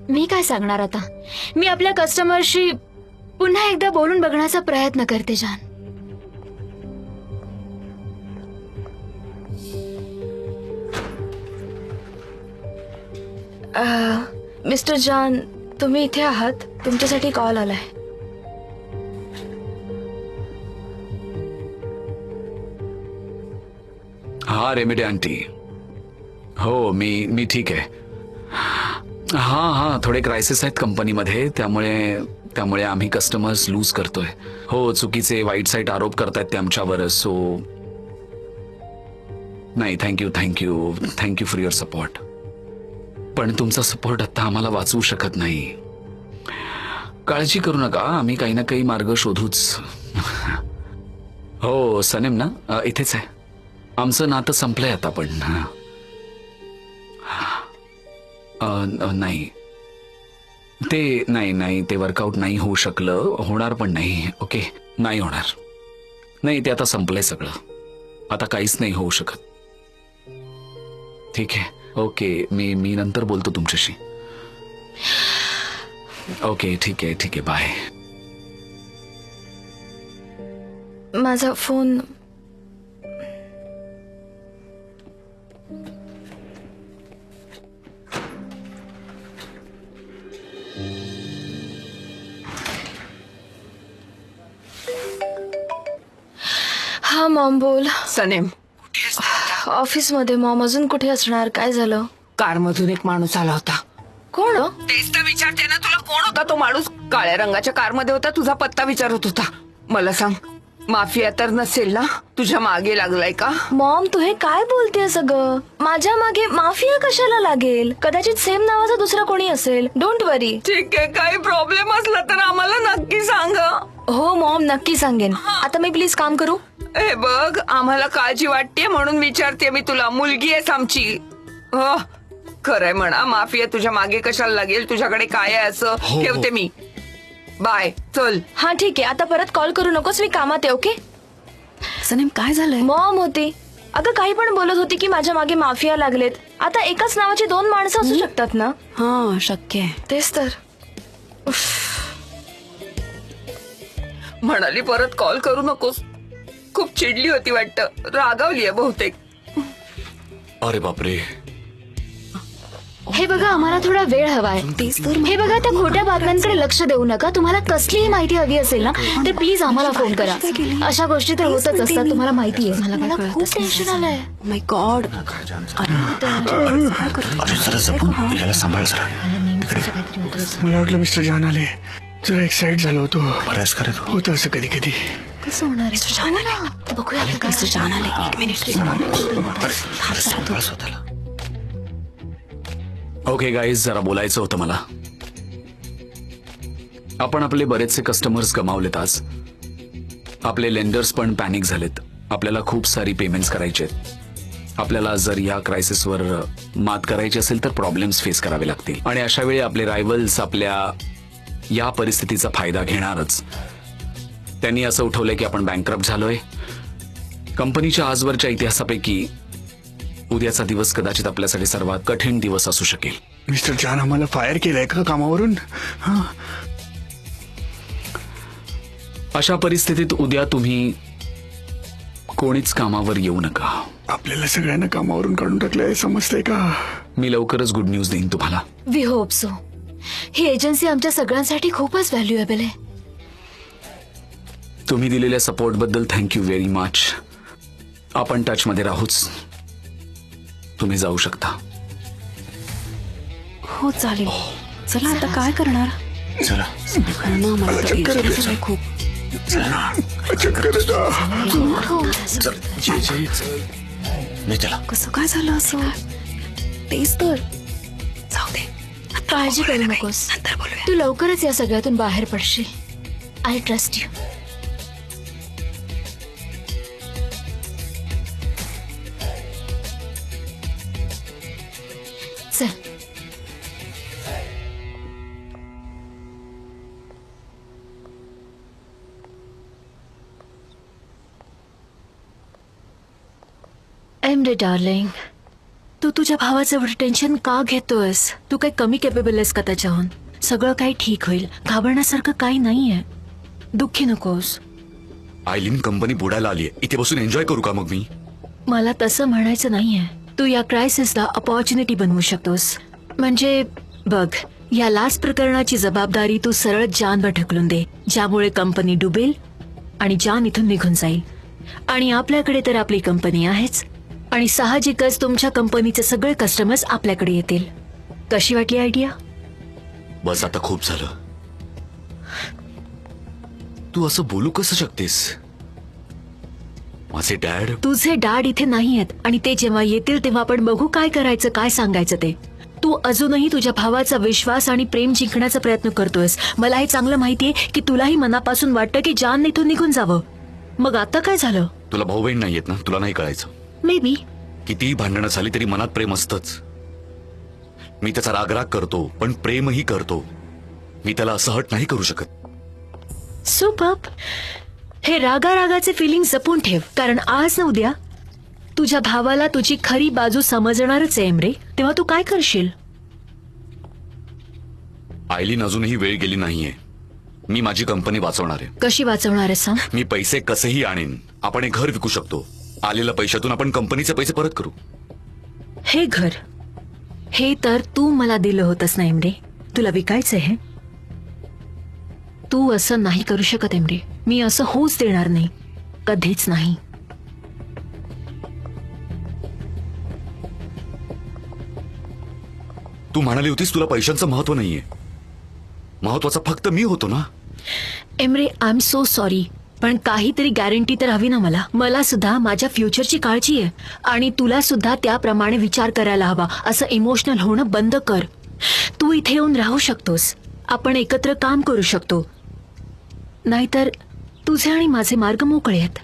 मी काय सांगणार आता. मी आपल्या कस्टमरशी पुन्हा एकदा बोलून बघण्याचा प्रयत्न करते जान. मिस्टर जॉन, तुम्ही इथे आहात. तुमच्यासाठी कॉल आलाय. हा रेमेडी आंटी. हो मी ठीक आहे. हा थोडे क्रायसिस आहेत कंपनीमध्ये, त्यामुळे आम्ही कस्टमर्स लूज करतोय. हो, चुकीचे वाईट साईट आरोप करतायत ते आमच्यावर. सो नाही, थँक्यू फॉर युअर सपोर्ट. पण तुमचा सपोर्ट आता आम्हाला वाचवू शकत नाही. काळजी करू नका, आम्ही काही ना काही मार्ग शोधूच. हो सनेम ना, इथेच आहे. आमचं नातं संपलंय आता. पण नाही ते वर्कआउट नाही होऊ शकलं, होणार पण नाही. ओके, नाही होणार. नाही, ते आता संपलंय सगळं. आता काहीच नाही होऊ शकत. ठीक आहे. ओके, मी नंतर बोलतो तुमच्याशी. ओके, ठीक आहे. बाय. माझा फोन. हा मॉम, बोल. सनेम, ऑफिसमध्ये मॉम. अजून कुठे असणार? काय झालं? कार मधून एक माणूस आला होता. कोण? तेच तर विचारते ना तुला, कोण होता तो माणूस? काळ्या रंगाच्या कार मध्ये होता. तुझा पत्ता विचारत होता. मला सांग, माफिया तर नसेल ना? तुझ्या मागे लागलाय का? मॉम, तू हे काय बोलतेय सगळं? माझ्या मागे माफिया कशाला लागेल? कदाचित सेम नावाचा दुसरा कोणी असेल. डोंट वरी. ठीक आहे, काही प्रॉब्लेम असला तर आम्हाला नक्की सांग. हो मॉम, नक्की सांगेन. आता मी प्लीज काम करू? हे बघ, आम्हाला काळजी वाटते म्हणून विचारते मी तुला. मुलगी आहेस आमची. हो, खरंय म्हणा. माफिया तुझ्या मागे कशाला लागेल? तुझ्याकडे काय आहे असं? ठेवते मी. बाय, चल. हा ठीक आहे. आता परत कॉल करू नकोस, मी कामात आहे. ओके. सनेम, काय झालंय? मॉम होती. अगं काही पण बोलत होती की माझ्या मागे माफिया लागलेत. आता एकाच नावाची 2 माणसं असू शकतात ना? हा, शक्य आहे. तेच तर. म्हणाली परत कॉल करू नकोस. खूप चिडली होती वाटतं. रागावली आहे बहुतेक. अरे बापरे. हे बघा, आम्हाला थोडा वेळ हवाय. हे बघा, त्या खोट्या बातम्यांकडे लक्ष देऊ नका. तुम्हाला कसलीही माहिती हवी असेल ना, तर प्लीज आम्हाला फोन करा. अशा गोष्टी तर होतच असतात, तुम्हाला माहिती आहे. मला खूप टेन्शन आलंय. माय गॉड. जरा जपून याला सांभाळ जरा. मला वाटलं मिस्टर जान आले. जरा एक्साइट झालो होतो. बऱ्याच खरं तू. होतं असं कधी कधी. कसं होणार आहे? बघूया आता काय होतं. एक मिनिट. सांभाळ स्वतःला. ओके गाईज, जरा बोलायचं होतं मला. आपण आपले बरेचसे कस्टमर्स गमावलेत आज. आपले लेंडर्स पण पॅनिक झालेत. आपल्याला खूप सारी पेमेंट्स करायचे आहेत. आपल्याला जर या क्रायसिसवर मात करायची असेल तर प्रॉब्लेम्स फेस करावे लागतील. आणि अशा वेळी आपले रायव्हल्स आपल्या या परिस्थितीचा फायदा घेणारच. त्यांनी असं उठवलंय की आपण बँकरप्ट झालोय. कंपनीच्या आजवरच्या इतिहासापैकी उद्याचा दिवस कदाचित आपल्यासाठी सर्वात कठीण दिवस असू शकेल. मिस्टर जान आम्हाला फायर केलंय का कामावरून? अशा परिस्थितीत उद्या तुम्ही कोणीच कामावर येऊ नका. आपल्याला सगळ्यांना कामावरून काढून टाकलंय, समजतंय का? मी लवकरच गुड न्यूज देईन तुम्हाला. We hope so. ही एजन्सी आमच्या सगळ्यांसाठी खूपच व्हॅल्युएबल आहे. तुम्ही दिलेल्या सपोर्ट बद्दल थँक्यू व्हेरी मच. आपण टच मध्ये राहूच. तुम्ही जाऊ शकता. हो चालेल. चला आता काय करणार? चला. मला तर टेन्शन झालंय खूप. नाही चला. कसं काय झालं असं? तेच तर. जाऊ दे, काळजी करू नकोस. नंतर बोलूया. तू लवकरच या सगळ्यातून बाहेर पडशील. I trust you. चल. एमरे डार्लिंग, तू तुझ्या भावाचं एवढं टेन्शन का घेतोयस? तू काही कमी केपेबल आहेस का त्याच्याहून? सगळं काही ठीक होईल. घाबरण्यासारखं काही नाहीये. दुःखी नकोस. आयलीन कंपनी बुडायला आलीये, इथे बसून एन्जॉय करू का मग मी? मला तसं म्हणायचं नाहीये. तू या क्रायसिसला अपॉर्च्युनिटी बनवू शकतोस. म्हणजे बघ, या लास्ट प्रकरणाची जबाबदारी तू सरळ जानवर ढकलून दे, ज्यामुळे कंपनी डुबेल आणि जान इथून निघून जाईल. आणि आपल्याकडे तर आपली कंपनी आहेच, आणि साहजिकच तुमच्या कंपनीचे सगळे कस्टमर्स आपल्याकडे येतील. कशी वाटली आयडिया? बस आता खूप झालं. तू असं बोलू कसं शकतेस? माझे डॅड. तुझे डॅड इथे नाही आहेत, आणि ते जेव्हा येतील तेव्हा आपण बघू काय करायचं, काय सांगायचं ते. तू अजूनही तुझ्या भावाचा विश्वास आणि प्रेम जिंकण्याचा प्रयत्न करतोयस. मला हे चांगलं माहितीये की तुलाही मनापासून वाटतं की जान इथून निघून जावं. मग आता काय झालं? तुला भाऊ बहीण नाहीयेत ना, तुला नाही कळायचं. May be. कितीही भांडणं झाली तरी मनात प्रेम असतंच. मी त्याचा रागराग करतो, पण प्रेमही करतो. मी त्याला असं हट नाही करू शकत. सुपर्ब. हे रागाचे फिलिंग जपून ठेव, कारण आज ना उद्या तुझ्या भावाला तुझी खरी बाजू समजणारच आहे एमरे. तेव्हा तू काय करशील? आयलीन अजूनही वेळ गेली नाहीये. मी माझी कंपनी वाचवणार आहे. कशी वाचवणार आहे सांग? मी पैसे कसेही आणेन. आपण हे घर विकू शकतो. आलेल्या पैशातून आपण कंपनीचे पैसे परत करू. हे घर, हे तर तू मला दिलं होतंस ना एमरे. तुला विकायचं आहे? तू असं नाही करू शकत एमरे. मी असं होऊच देणार नाही, कधीच नाही. तू म्हणाली होतीस तुला पैशांचं महत्व नाहीये. महत्वाचा फक्त मी होतो ना. Emre, I am so sorry, पण काहीतरी गॅरंटी तर हवी ना मला. मला सुद्धा माझ्या फ्युचरची काळजी आहे, आणि तुला सुद्धा त्याप्रमाणे विचार करायला हवा. असं इमोशनल होणं बंद कर. तू इथे येऊन राहू शकतोस, आपण एकत्र काम करू शकतो. नाहीतर तुझे आणि माझे मार्ग मोकळे आहेत.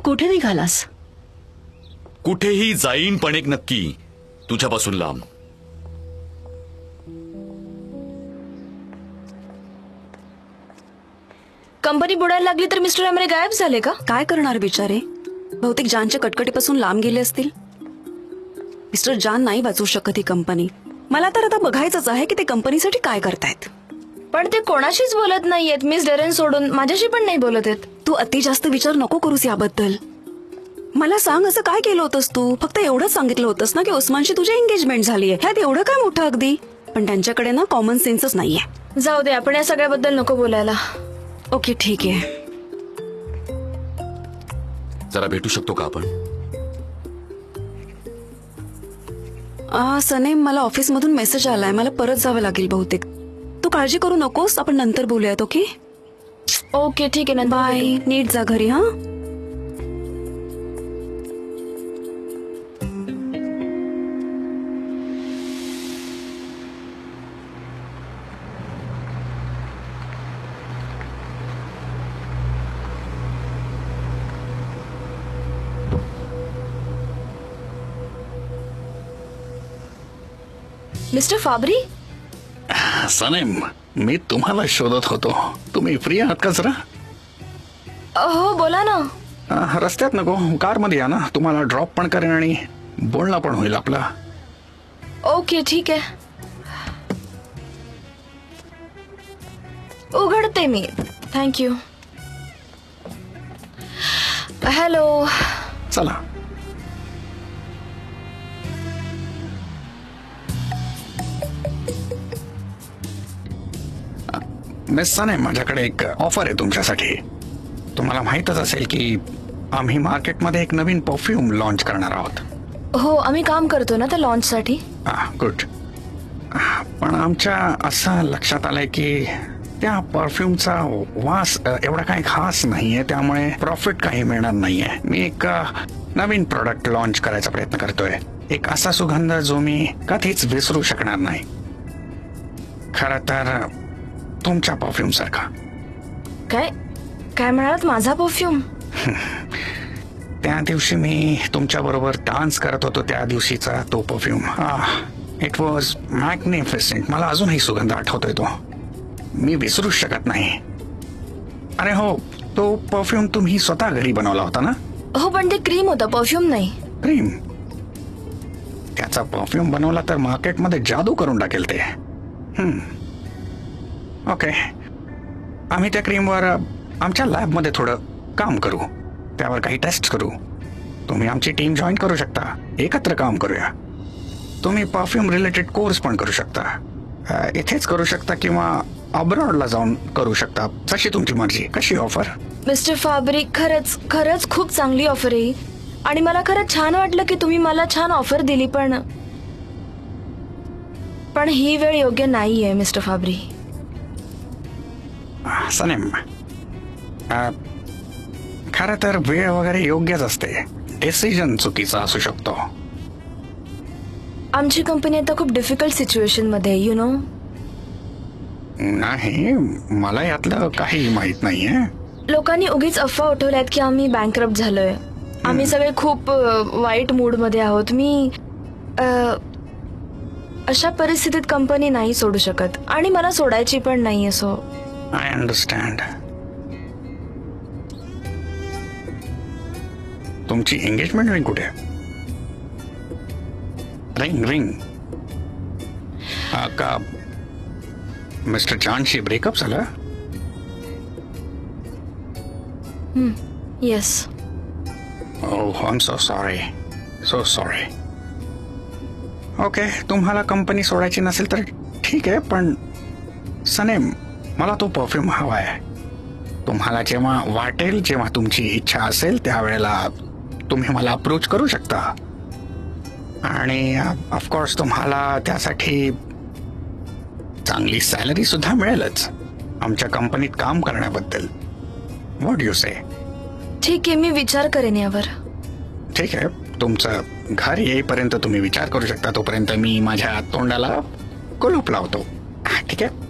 कुठे निघालास? कुठेही जाईन, पण एक नक्की, तुझ्यापासून लांब. कंपनी बुडायला लागली तर मिस्टर एमरे गायब झाले का? काय करणार बिचारे? बहुतेक जानच्या कटकटीपासून लांब गेले असतील. मिस्टर जान नाही वाचू शकत ही कंपनी. मला तर आता बघायचंच आहे की ते कंपनीसाठी काय करतायत. पण ते कोणाशीच बोलत नाहीयेत, मिस डेरेन सोडून. माझ्याशी पण नाही बोलत आहेत. तू अति जास्त विचार नको करूस याबद्दल. मला सांग, असं काय केलं होतंस तू? फक्त एवढंच सांगितलं होतंस ना की ओस्मानशी तुझी एंगेजमेंट झालीये. ह्यात एवढं काय मोठं अगदी? पण त्यांच्याकडे ना कॉमन सेन्सच नाहीये. जाऊ दे, आपण या सगळ्याबद्दल नको बोलायला. ओके ठीक आहे. जरा भेटू शकतो का आपण? सनेम, मला ऑफिसमधून मेसेज आलाय. मला परत जावं लागेल बहुतेक. तू काळजी करू नकोस, आपण नंतर बोलूयात. ओके ओके ठीक आहे. बाय. नीट जा घरी. हा. मिस्टर फाबरी, सनेम, मी तुम्हाला शोधत होतो. तुम्ही फ्री आहात का जरा? हो बोला ना. रस्त्यात नको, कार मध्ये या ना. तुम्हाला ड्रॉप पण करेन आणि बोलणं पण होईल आपलं. ओके ठीक आहे. उघडते मी. थँक्यू. हॅलो. चला. मिस सनेम, माझ्याकडे एक ऑफर आहे तुमच्यासाठी. तुम्हाला माहीतच असेल की आम्ही मार्केटमध्ये एक नवीन परफ्यूम लॉन्च करणार आहोत. हो, आम्ही काम करतो ना त्या लॉन्च साठी. गुड. पण आमच्या असं लक्षात आलंय की त्या परफ्यूमचा वास एवढा काही खास नाहीये, त्यामुळे प्रॉफिट काही मिळणार नाहीये. मी एक नवीन प्रोडक्ट लॉन्च करायचा प्रयत्न करतोय. एक असा सुगंध जो मी कधीच विसरू शकणार नाही. खरं तर तुमच्या परफ्यूम सारखा. काय काय म्हणालात? माझा परफ्यूम? त्या दिवशी मी तुमच्या बरोबर डान्स करत होतो त्या दिवशीचा तो परफ्यूम. It was magnificent. मला अजूनही सुगंध आठवतोय तो. मी विसरूच शकत नाही. अरे हो, तो परफ्यूम तुम्ही स्वतः घरी बनवला होता ना? हो, पण ते क्रीम होता, परफ्यूम नाही. क्रीम? त्याचा परफ्यूम बनवला तर मार्केटमध्ये जादू करून टाकेल ते. ओके, आम्ही त्या क्रीमवर आमच्या लॅबमध्ये थोडं काम करू, त्यावर काही टेस्ट करू. तुम्ही आमची टीम जॉईन करू शकता, एकत्र काम करूया. तुम्ही परफ्यूम रिलेटेड कोर्स पण करू शकता, इथेच करू शकता किंवा अब्रॉडला जाऊन करू शकता, जशी तुमची मर्जी. कशी ऑफर? मिस्टर फाबरी, खरंच खरंच खूप चांगली ऑफर आहे आणि मला खरंच छान वाटलं की तुम्ही मला छान ऑफर दिली, पण ही वेळ योग्य नाहीये मिस्टर फाबरी. सनेम, खरं तर वेळ वगैरे योग्यच असते, डिसिजन चुकीचा असू शकतो. आमची कंपनी आता खूप डिफिकल्ट सिच्युएशन मध्ये, यु नो. नाही, मला यातलं काही माहित नाहीये. लोकांनी उगीच अफवा उठवल्यात की आम्ही बँकरप्ट झालोय. आम्ही सगळे खूप वाईट मूड मध्ये आहोत. मी अशा परिस्थितीत कंपनी नाही सोडू शकत आणि मला सोडायची पण नाहीये. So I understand. तुमची एंगेजमेंट रिंग कुठे? रिंग का मिस्टर जॉनशी ब्रेकअप झालं? Yes. Oh, I am so sorry, so sorry. Okay, तुम्हाला कंपनी सोडायची नसेल तर ठीक आहे, पण सनेम, मला तो परफ्यूम हवा आहे. तुम्हाला जेव्हा वाटेल, जेव्हा तुमची इच्छा असेल त्यावेळेला तुम्ही मला अप्रोच करू शकता. आणि ऑफकोर्स तुम्हाला त्यासाठी चांगली सॅलरी सुद्धा मिळेलच आमच्या कंपनीत काम करण्याबद्दल. व्हॉट यू से? ठीक आहे, मी विचार करेन यावर. ठीक आहे, तुमचं घर येईपर्यंत तुम्ही विचार करू शकता. तोपर्यंत मी माझ्या तोंडाला कुलूप लावतो. ठीक आहे.